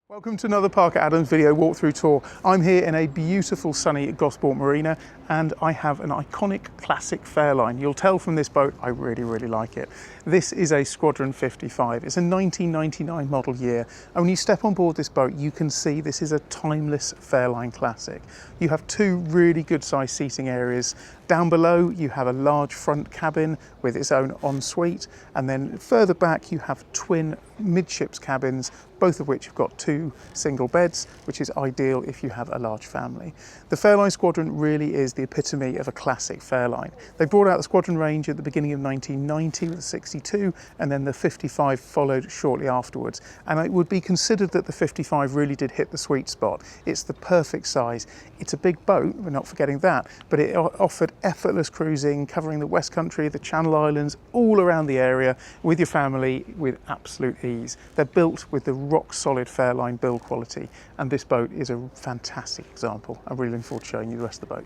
Welcome to another Parker Adams video walkthrough tour. I'm here in a beautiful sunny Gosport Marina and I have an iconic classic Fairline. You'll tell from this boat I really like it. This is a Squadron 55. It's a 1999 model year, and when you step on board this boat you can see this is a timeless Fairline classic. You have two really good sized seating areas. Down below you have a large front cabin with its own ensuite, and then further back you have twin midships cabins, both of which have got two single beds, which is ideal if you have a large family. The Fairline Squadron really is the epitome of a classic Fairline. They brought out the Squadron range at the beginning of 1990 with the 62, and then the 55 followed shortly afterwards. And it would be considered that the 55 really did hit the sweet spot. It's the perfect size. It's a big boat, we're not forgetting that, but it offered effortless cruising, covering the West Country, the Channel Islands, all around the area with your family with absolute ease. They're built with the rock solid Fairline build quality, and this boat is a fantastic example. I'm really looking forward to showing you the rest of the boat.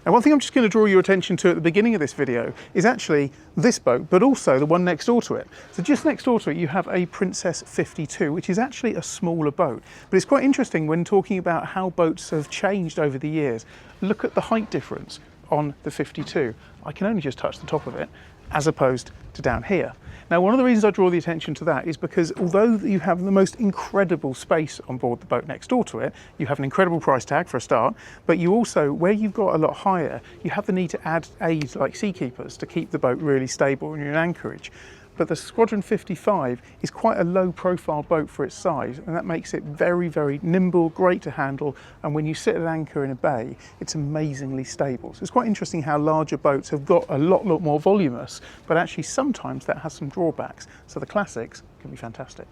Now, one thing I'm just going to draw your attention to at the beginning of this video is actually this boat, but also the one next door to it. So just next door to it you have a Princess 52, which is actually a smaller boat. But it's quite interesting when talking about how boats have changed over the years. Look at the height difference on the 52. I can only just touch the top of it, as opposed to down here. Now, one of the reasons I draw the attention to that is because although you have the most incredible space on board the boat next door to it, you have an incredible price tag for a start, but you also, where you've got a lot higher, you have the need to add aids like seakeepers to keep the boat really stable when you're in anchorage. But the Squadron 55 is quite a low profile boat for its size, and that makes it very nimble, great to handle, and when you sit at anchor in a bay it's amazingly stable. So it's quite interesting how larger boats have got a lot more voluminous, but actually sometimes that has some drawbacks. So the classics can be fantastic.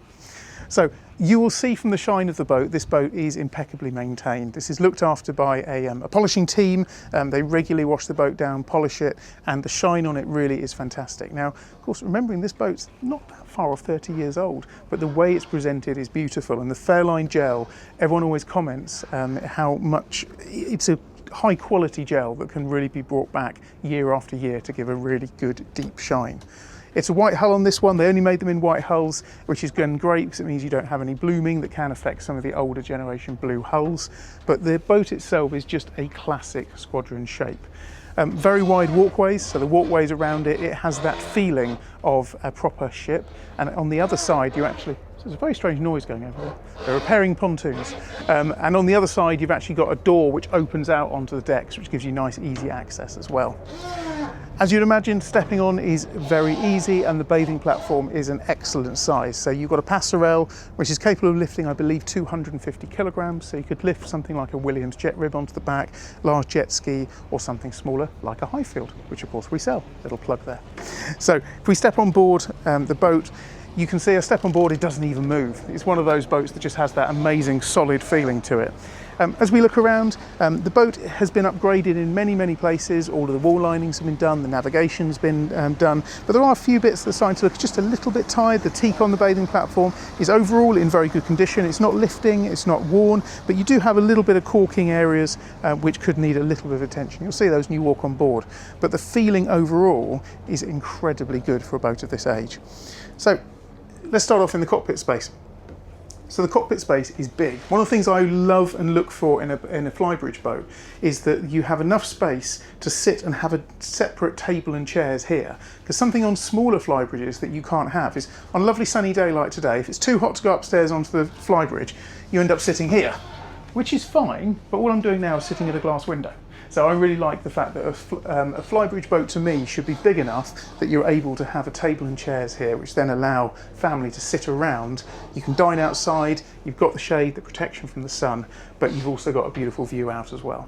So you will see from the shine of the boat, this boat is impeccably maintained. This is looked after by a polishing team. They regularly wash the boat down, polish it, and the shine on it really is fantastic. Now, of course, remembering this boat's not that far off 30 years old, but the way it's presented is beautiful. And the Fairline gel, everyone always comments how much it's a high quality gel that can really be brought back year after year to give a really good deep shine. It's a white hull on this one. They only made them in white hulls, which is great because it means you don't have any blooming that can affect some of the older generation blue hulls. But the boat itself is just a classic Squadron shape. Very wide walkways, so the walkways around it, it has that feeling of a proper ship. And on the other side, you actually, there's a very strange noise going over there. They're repairing pontoons. And on the other side, you've actually got a door which opens out onto the decks, which gives you nice, easy access as well. As you'd imagine, stepping on is very easy, and the bathing platform is an excellent size. So you've got a passerelle, which is capable of lifting, I believe, 250 kilograms. So you could lift something like a Williams jet rib onto the back, large jet ski, or something smaller like a Highfield, which of course we sell. Little plug there. So if we step on board the boat, you can see a step on board, it doesn't even move. It's one of those boats that just has that amazing solid feeling to it. As we look around, the boat has been upgraded in many places. All of the wall linings have been done, the navigation's been done, but there are a few bits that are starting to look just a little bit tired. The teak on the bathing platform is overall in very good condition. It's not lifting, it's not worn, but you do have a little bit of caulking areas which could need a little bit of attention. You'll see those when you walk on board, but the feeling overall is incredibly good for a boat of this age. So let's start off in the cockpit space. So the cockpit space is big. One of the things I love and look for in a Flybridge boat is that you have enough space to sit and have a separate table and chairs here. Because something on smaller Flybridges that you can't have is, on a lovely sunny day like today, if it's too hot to go upstairs onto the Flybridge, you end up sitting here, which is fine, but what I'm doing now is sitting at a glass window. So I really like the fact that a Flybridge boat to me should be big enough that you're able to have a table and chairs here, which then allow family to sit around. You can dine outside, you've got the shade, the protection from the sun, but you've also got a beautiful view out as well.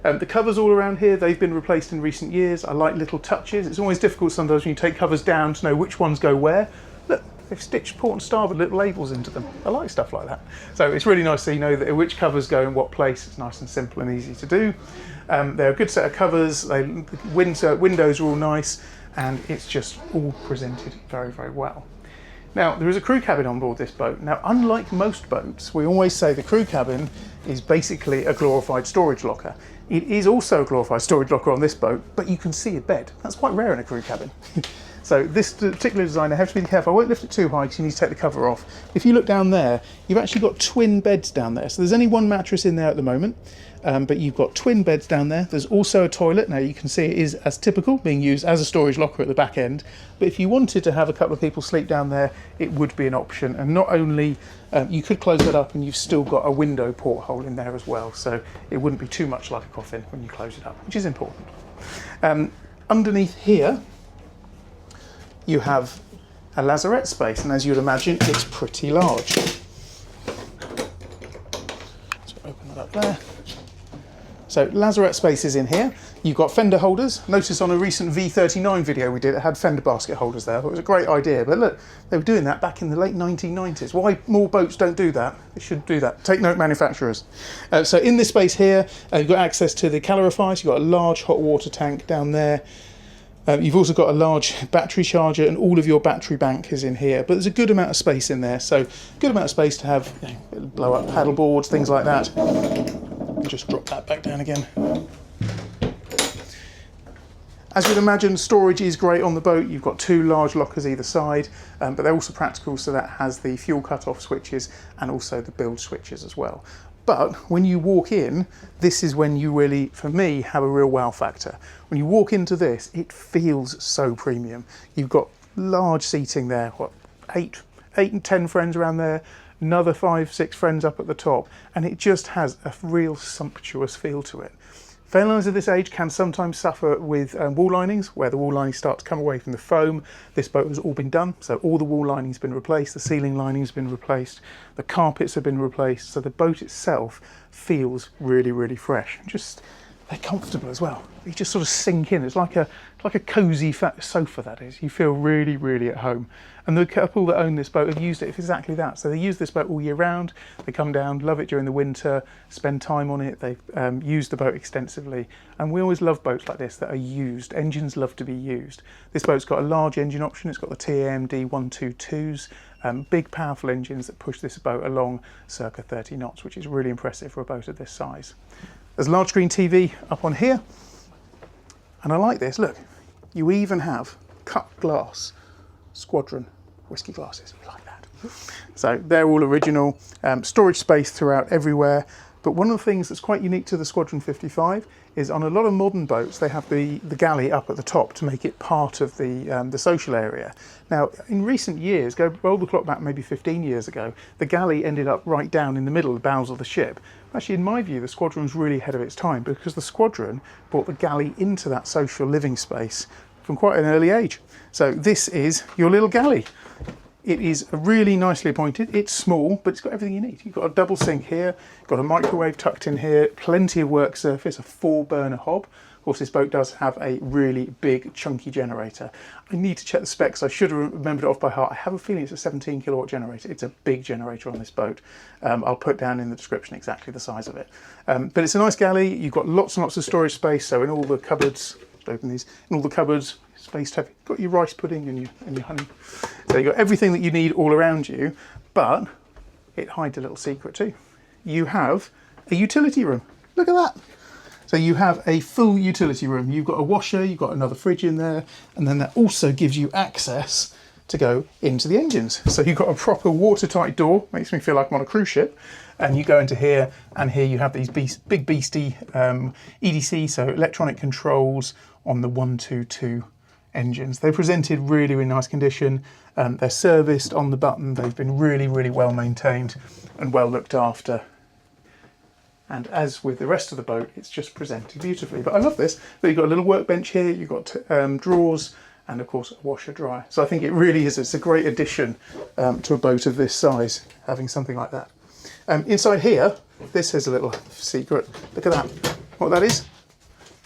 The covers all around here, they've been replaced in recent years. I like little touches. It's always difficult sometimes when you take covers down to know which ones go where. Look, they've stitched port and starboard little labels into them. I like stuff like that. So it's really nice so you know that which covers go in what place. It's nice and simple and easy to do. They're a good set of covers. The windows are all nice, and it's just all presented very well. Now, there is a crew cabin on board this boat. Now, unlike most boats, we always say the crew cabin is basically a glorified storage locker. It is also a glorified storage locker on this boat, but you can see a bed. That's quite rare in a crew cabin. So this particular design, I have to be careful. I won't lift it too high because you need to take the cover off. If you look down there, you've actually got twin beds down there. So there's only one mattress in there at the moment, but you've got twin beds down there. There's also a toilet. Now you can see it is as typical, being used as a storage locker at the back end. But if you wanted to have a couple of people sleep down there, it would be an option. And not only, you could close that up and you've still got a window porthole in there as well. So it wouldn't be too much like a coffin when you close it up, which is important. Underneath here, you have a lazarette space, and as you'd imagine, it's pretty large. So open that up there. So lazarette space is in here. You've got fender holders. Notice on a recent V39 video we did, it had fender basket holders there. It was a great idea, but look, they were doing that back in the late 1990s. Why more boats don't do that? They should do that. Take note, manufacturers. So in this space here, you've got access to the calorifiers. You've got a large hot water tank down there. You've also got a large battery charger, and all of your battery bank is in here. But there's a good amount of space in there, so good amount of space to have, you know, blow up paddle boards, things like that. Just drop that back down again. As you'd imagine, storage is great on the boat. You've got two large lockers either side, but they're also practical, so that has the fuel cut-off switches and also the bilge switches as well. But when you walk in, this is when you really, for me, have a real wow factor. When you walk into this, it feels so premium. You've got large seating there, what, eight and 10 friends around there, another 5, 6 friends up at the top, and it just has a real sumptuous feel to it. Fairliners of this age can sometimes suffer with wall linings, where the wall linings start to come away from the foam. This boat has all been done, so all the wall lining's been replaced, the ceiling lining's been replaced, the carpets have been replaced, so the boat itself feels really, really fresh. Just, they're comfortable as well. You just sort of sink in. It's like a cosy sofa, that is. You feel really, really at home. And the couple that own this boat have used it for exactly that. So they use this boat all year round. They come down, love it during the winter, spend time on it. They've used the boat extensively. And we always love boats like this that are used. Engines love to be used. This boat's got a large engine option. It's got the TAMD122s, big powerful engines that push this boat along circa 30 knots, which is really impressive for a boat of this size. There's a large screen TV up on here. And I like this, look, you even have cut glass Squadron whiskey glasses. We like that. So they're all original. Storage space throughout everywhere. But one of the things that's quite unique to the Squadron 55 is on a lot of modern boats, they have the galley up at the top to make it part of the social area. Now, in recent years, roll the clock back maybe 15 years ago, the galley ended up right down in the middle, the bows of the ship. Actually, in my view, the Squadron was really ahead of its time because the Squadron brought the galley into that social living space from quite an early age. So this is your little galley. It is really nicely appointed. It's small, but it's got everything you need. You've got a double sink here, got a microwave tucked in here, plenty of work surface, a 4-burner hob. Of course, this boat does have a really big, chunky generator. I need to check the specs. I should have remembered it off by heart. I have a feeling it's a 17 kilowatt generator. It's a big generator on this boat. I'll put down in the description exactly the size of it. But it's a nice galley. You've got lots and lots of storage space. So in all the cupboards, open these, in all the cupboards, space to have, you've got your rice pudding and your honey. So you've got everything that you need all around you, but it hides a little secret too. You have a utility room. Look at that. So you have a full utility room. You've got a washer, you've got another fridge in there, and then that also gives you access to go into the engines. So you've got a proper watertight door, makes me feel like I'm on a cruise ship, and you go into here, and here you have these big beastie EDC, so electronic controls on the 122 engines. They're presented really, really nice condition. They're serviced on the button. They've been really, really well maintained and well looked after. And as with the rest of the boat, it's just presented beautifully. But I love this. But you've got a little workbench here, you've got drawers, and of course a washer dryer. So I think it really is, it's a great addition to a boat of this size, having something like that. Inside here, this is a little secret. Look at that. What that is?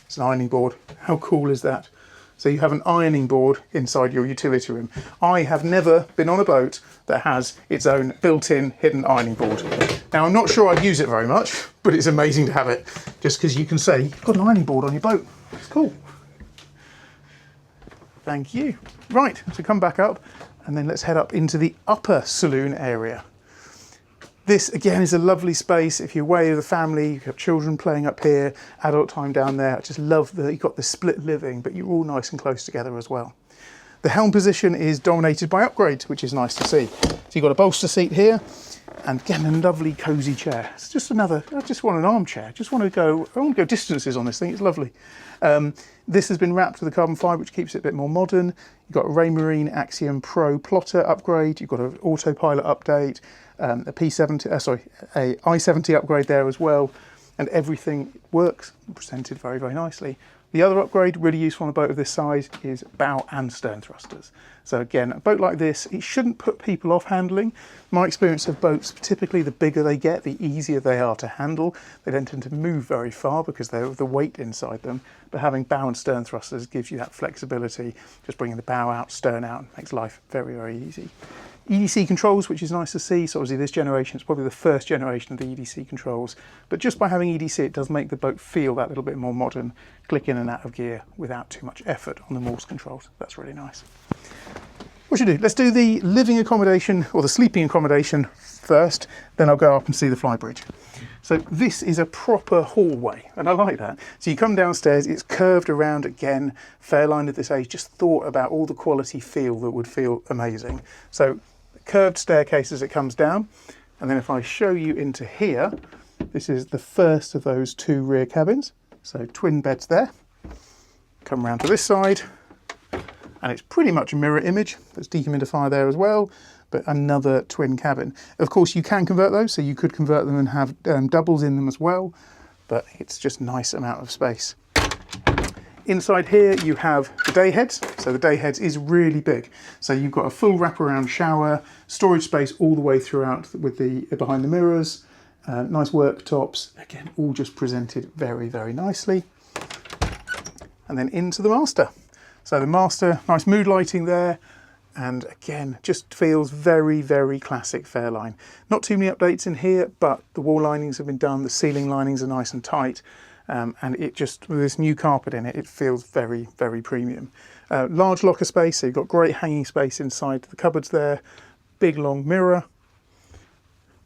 It's an ironing board. How cool is that? So you have an ironing board inside your utility room. I have never been on a boat that has its own built-in hidden ironing board. Now, I'm not sure I'd use it very much, but it's amazing to have it, just because you can say, you've got an ironing board on your boat. It's cool. Thank you. Right, so come back up, and then let's head up into the upper saloon area. This, again, is a lovely space. If you're away with the family, you've got children playing up here, adult time down there. I just love that you've got the split living, but you're all nice and close together as well. The helm position is dominated by upgrades, which is nice to see. So you've got a bolster seat here, and again, a lovely cozy chair. It's just another, I just want an armchair. I want to go distances on this thing, it's lovely. This has been wrapped with a carbon fibre, which keeps it a bit more modern. You've got a Raymarine Axiom Pro plotter upgrade. You've got an autopilot update, a i70 upgrade there as well. And everything works, presented very, very nicely. The other upgrade, really useful on a boat of this size, is bow and stern thrusters. So again, a boat like this, it shouldn't put people off handling. My experience of boats, typically the bigger they get, the easier they are to handle. They don't tend to move very far because they have the weight inside them. But having bow and stern thrusters gives you that flexibility, just bringing the bow out, stern out, makes life very, very easy. EDC controls, which is nice to see. So obviously this generation is probably the first generation of the EDC controls, but just by having EDC, it does make the boat feel that little bit more modern, click in and out of gear without too much effort on the Morse controls. That's really nice. What should we do? Let's do the living accommodation or the sleeping accommodation first, then I'll go up and see the Flybridge. So this is a proper hallway, and I like that. So you come downstairs, it's curved around again. Fairline at this age just thought about all the quality feel that would feel amazing. So curved staircase as it comes down, and then if I show you into here, this is the first of those two rear cabins. So twin beds there. Come around to this side, and it's pretty much a mirror image. There's dehumidifier there as well, but another twin cabin. Of course, you can convert those, so you could convert them and have doubles in them as well, but it's just a nice amount of space. Inside here, you have the day heads. So the day heads is really big. So you've got a full wraparound shower, storage space all the way throughout with the behind the mirrors, nice worktops, again, all just presented very, very nicely. And then into the master. So the master, nice mood lighting there. And again, just feels very, very classic Fairline. Not too many updates in here, but the wall linings have been done. The ceiling linings are nice and tight. And it just, with this new carpet in it, it feels very, very premium. Large locker space, so you've got great hanging space inside the cupboards there. Big long mirror.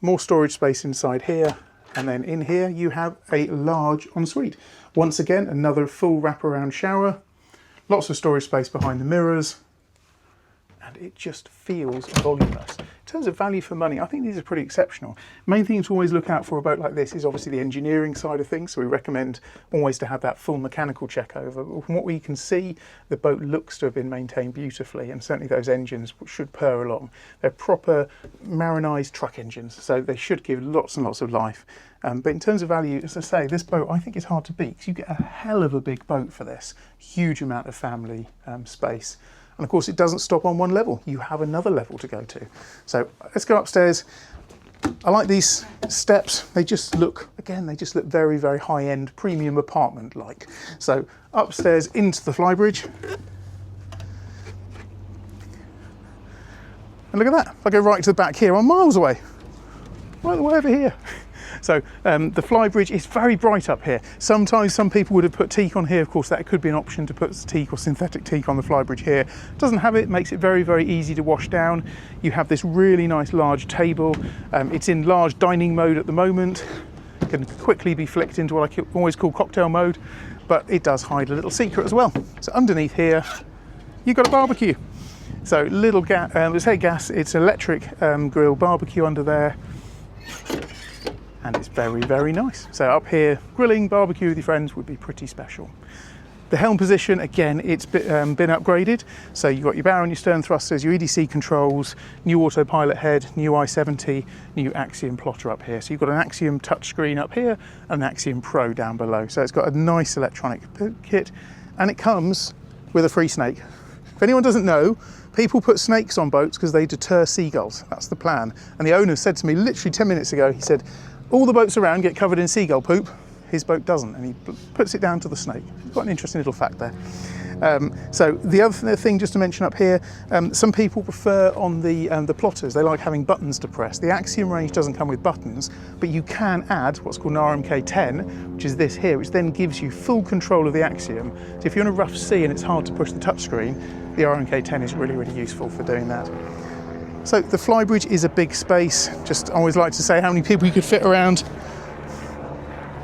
More storage space inside here. And then in here you have a large ensuite. Once again, another full wraparound shower. Lots of storage space behind the mirrors. And it just feels voluminous. In terms of value for money, I think these are pretty exceptional. Main thing to always look out for a boat like this is obviously the engineering side of things. So we recommend always to have that full mechanical check over. But from what we can see, the boat looks to have been maintained beautifully, and certainly those engines should purr along. They're proper marinized truck engines, so they should give lots and lots of life. But in terms of value, as I say, this boat I think is hard to beat because you get a hell of a big boat for this. Huge amount of family space. And of course, it doesn't stop on one level. You have another level to go to. So let's go upstairs. I like these steps. They just look, again, they just look very, very high-end, premium apartment-like. So upstairs into the Flybridge. And look at that. If I go right to the back here, I'm miles away. Right the way over here. So the Flybridge is very bright up here. Sometimes some people would have put teak on here. Of course, that could be an option to put teak or synthetic teak on the Flybridge here. Doesn't have it, makes it very, very easy to wash down. You have this really nice large table. It's in large dining mode at the moment. It can quickly be flicked into what I always call cocktail mode, but it does hide a little secret as well. So underneath here, you've got a barbecue. So little gas, it's electric grill barbecue under there. And it's very, very nice. So up here, grilling, barbecue with your friends would be pretty special. The helm position, again, it's been upgraded. So you've got your bow and your stern thrusters, your EDC controls, new autopilot head, new i70, new Axiom plotter up here. So you've got an Axiom touchscreen up here and an Axiom Pro down below. So it's got a nice electronic kit, and it comes with a free snake. If anyone doesn't know, people put snakes on boats because they deter seagulls. That's the plan. And the owner said to me literally 10 minutes ago, he said, all the boats around get covered in seagull poop, his boat doesn't, and he puts it down to the snake. It's got an interesting little fact there. So the other thing just to mention up here, some people prefer on the plotters, they like having buttons to press. The Axiom range doesn't come with buttons, but you can add what's called an RMK10, which is this here, which then gives you full control of the Axiom. So if you're in a rough sea and it's hard to push the touchscreen, the RMK10 is really, really useful for doing that. So the Flybridge is a big space. Just always like to say how many people you could fit around.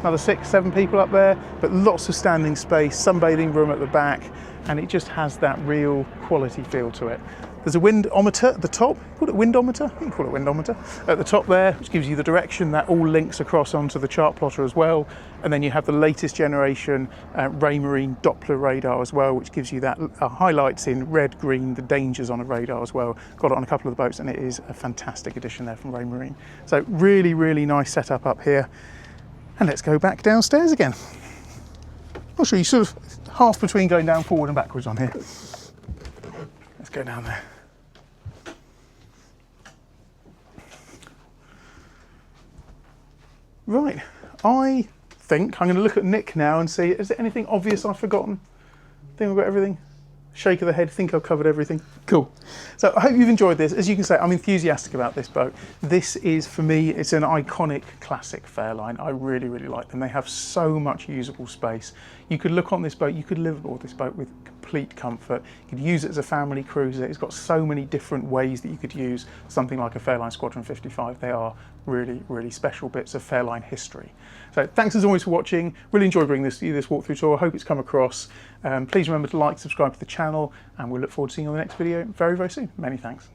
Another 6, 7 people up there, but lots of standing space, sunbathing room at the back, and it just has that real quality feel to it. There's a windometer at the top. Call it windometer? You can call it windometer. At the top there, which gives you the direction. That all links across onto the chart plotter as well. And then you have the latest generation Raymarine Doppler radar as well, which gives you that highlights in red, green, the dangers on a radar as well. Got it on a couple of the boats, and it is a fantastic addition there from Raymarine. So really, really nice setup up here. And let's go back downstairs again. I'll show you sort of half between going down forward and backwards on here. Let's go down there. Right, I think I'm going to look at Nick now and see, is there anything obvious I've forgotten? Think I've got everything? Shake of the head, think I've covered everything. Cool. So I hope you've enjoyed this. As you can see, I'm enthusiastic about this boat. This is, for me, it's an iconic classic Fairline. I really, really like them. They have so much usable space. You could look on this boat, you could live aboard this boat with complete comfort. You could use it as a family cruiser. It's got so many different ways that you could use something like a Fairline Squadron 55. They are really, really special bits of Fairline history. So thanks as always for watching. Really enjoyed bringing you this walkthrough tour. I hope it's come across. Please remember to like, subscribe to the channel, and we'll look forward to seeing you on the next video very, very soon. Many thanks.